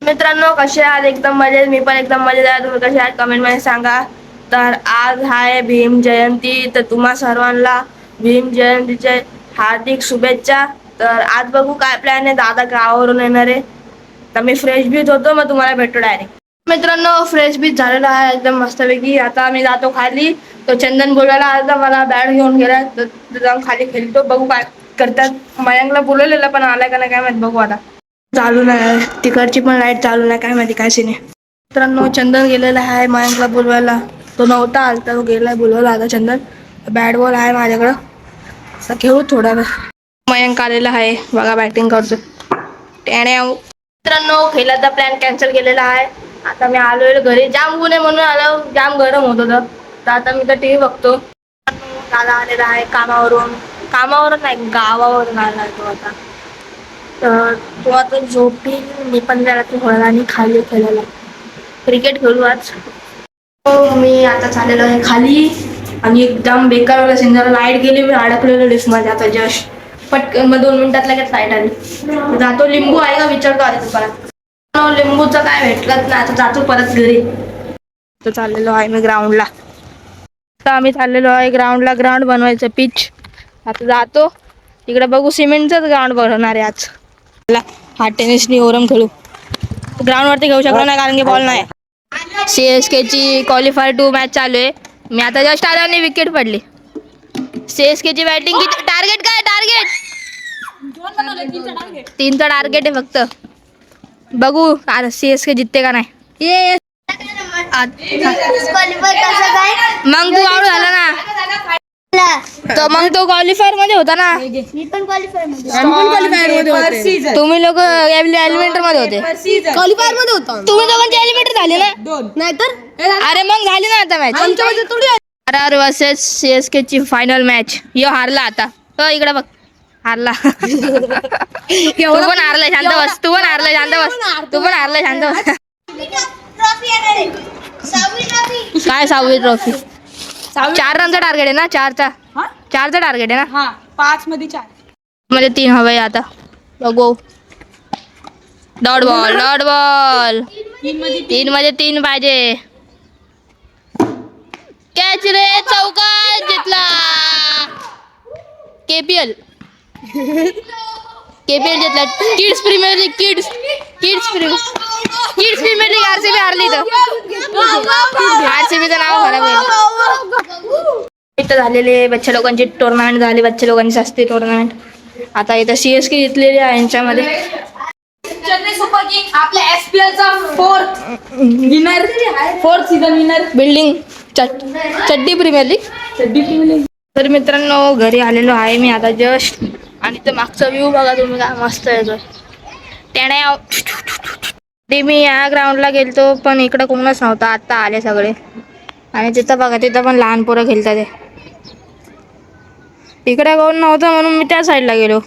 मित्रांनो कसे आहात? एकदम मजेत. मी पण एकदम मजेत आहे. तुम्ही कसे आहात कमेंट मध्ये सांगा. तर आज आहे भीम जयंती, तर तुम्हा सर्वांना भीम जयंतीचे हार्दिक शुभेच्छा. तर आज बघू काय प्लॅन आहे. दादा गावावरून येणार आहे, तर मी फ्रेश बीच होतो, मग तुम्हाला भेटतो डायरेक्ट. मित्रांनो फ्रेश बीच झालेला आहे एकदम मस्तपैकी. आता मी जातो खाली. तो चंदन बोलायला आता मला बॅट घेऊन गेला, तर जाऊन खाली खेळतो. बघू काय करतात. मयांकला बोलवलेलं पण आलाय का नाही काय माहित. बघू आता. चालू नाही तिकडची पण लाईट चालू नाही, काय माहिती काय सीन आहे. मित्रांनो चंदन गेलेला आहे मयांकला बोलवायला. तो नव्हता आला तर तो गेलाय बोलवायला. आता चंदन बॅट बॉल आहे माझ्याकडं, असं खेळू थोडा वेळ. मयांक आलेला आहे बघा, बॅटिंग करतो. मित्रांनो खेळाचा प्लॅन कॅन्सल केलेला आहे. आता मी आलोय घरी. जाम ऊन आहे म्हणून आलो, जाम गरम होत होतं. तर आता मी तर टीव्ही बघतो. दादा आलेला आहे कामावरून. कामावरून नाही, गावावरून आला तो आता. तर तो आता झोपील. मी पण जरा थोडा आणि खाली खेळायला क्रिकेट खेळू आज. हो मी आता चाललेलो आहे खाली. आणि एकदम बेकार वाला सीन झाला. लाईट गेली, मी अडकलेलो लिफ्ट मध्ये आता जस्ट. पटकन मग 2 मिनिटात लगेच लाईट आली. जातो लिंबू आहे का विचारतो आधी दुकानात. लिंबूचं काय भेटलंच नाही. आता जातो परत घरी. तो चाललेलो आहे मी ग्राउंडला. आता आम्ही चाललेलो आहे ग्राउंडला. ग्राउंड बनवायचं पिच. आता जातो तिकडे बघू. सिमेंटचंच ग्राउंड बनवणार आहे आज. हा टेनिसनी ओरम खेळू. ग्राउंड वरती खेळू शकलो नाही कारण की बॉल नाही. CSK ची क्वालिफायर 2 मॅच चालू आहे. मी आता जस्ट आलो आणि विकेट पडली. CSK ची बॅटिंग किती. टार्गेट काय टार्गेट 3चा टार्गेट आहे फक्त. बघू आता CSK जितते का नाही. मग तू आउट झाला ना, तर मग तो क्वालिफायर मध्ये होता ना. मी पण क्वालिफायर मध्ये होते. तुम्ही लोक एलिमेंटर मध्ये होते. क्वालिफायर मध्ये होता. तुम्ही दोघांचे एलिमेंटर झाले ना. नाहीतर अरे मग झाली ना आता मॅच. RR वर्सेस CSK ची फायनल मॅच. यो हारला आता. तो इकडे बघ हारला. तू पण हारला शांत बस. तू पण हारला शांत बस. तू पण हारला शांत बस. काय 6वी ट्रॉफी. 4 रनचा टार्गेट आहे ना. 4चा टार्गेट आहे ना. 5 मध्ये 4 मध्ये 3 हवे आता. बघू. डॉट बॉल 3 मध्ये 3 पाहिजे. कॅच रे चौकार जितला. KPL जितला. Kids premier league. Kids premier league RCB हारली. तर RCBचं नाव खराब होईल. इथं झालेले बच्चे लोकांची टुर्नामेंट झाली. बच्चे लोकांची शास्त्रीय टुर्नामेंट. आता इथं CSK जिंकलेली आहे यांच्यामध्ये. चेन्नई सुपर किंग आपल्या SPL चा 4th सीझन विनर. बिल्डिंग चड्डी प्रीमियर लीग. तर मित्रांनो घरी आलेलो आहे मी आता जस्ट. आणि ते मागचा व्ह्यू बघा तुम्ही काय मस्त येतो. मी या ग्राउंडला गेलतो पण इकडं कोणच नव्हतं. आता आले सगळे. आणि तिथं बघा तिथं पण लहान पोरं खेळतात. इकडे कोण नव्हतं म्हणून मी त्या साईडला गेलो.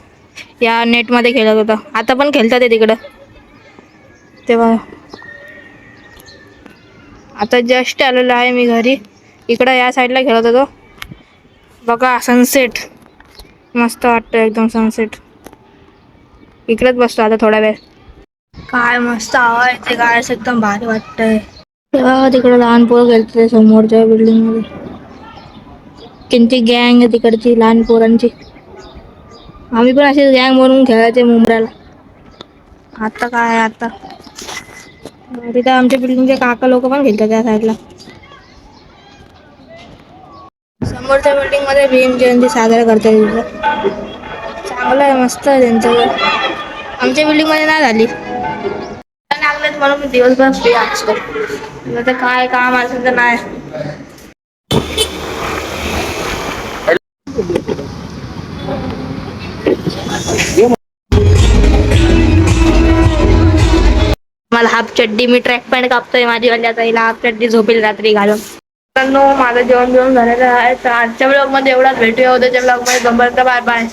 या नेटमध्ये खेळत होता. आता पण खेळतात ते तिकडं. तेव्हा आता जस्ट आलेलो आहे मी घरी. इकडं या साईडला खेळत होतो. बघा सनसेट मस्त वाटतं एकदम. सनसेट इकडेच बसतो आता थोडा वेळ. काय मस्त हवा येते. काय एकदम भारी वाटतंय. तेव्हा तिकडं लहान पोरं खेळते समोरच्या बिल्डिंग मध्ये. त्यांची गँग आहे तिकडची लहान पोरांची. आम्ही पण अशी गँग बनवून खेळायचे मुंबईला. आता काय आता तिथं आमच्या बिल्डिंगचे काका लोक पण खेळतात त्या साईडला. समोरच्या बिल्डिंग मध्ये भीम जयंती साजरा करतात तिथं. चांगलं आहे मस्त आहे त्यांचं. आमच्या बिल्डिंग मध्ये नाही झाली. लागलेत म्हणून मी दिवसभर फ्री असतो. तर काय काम असेल तर नाही. मला हाफ चड्डी. मी ट्रॅक पॅन्ट कापतोय माझी वाली. आता हिला हाफ चड्डी झोपेल रात्री घालून. माझं जेवण झालेलं आहे. तर आजच्या ब्लॉग मध्ये एवढाच. भेटूया उद्याच्या ब्लॉग मध्ये. Bye bye.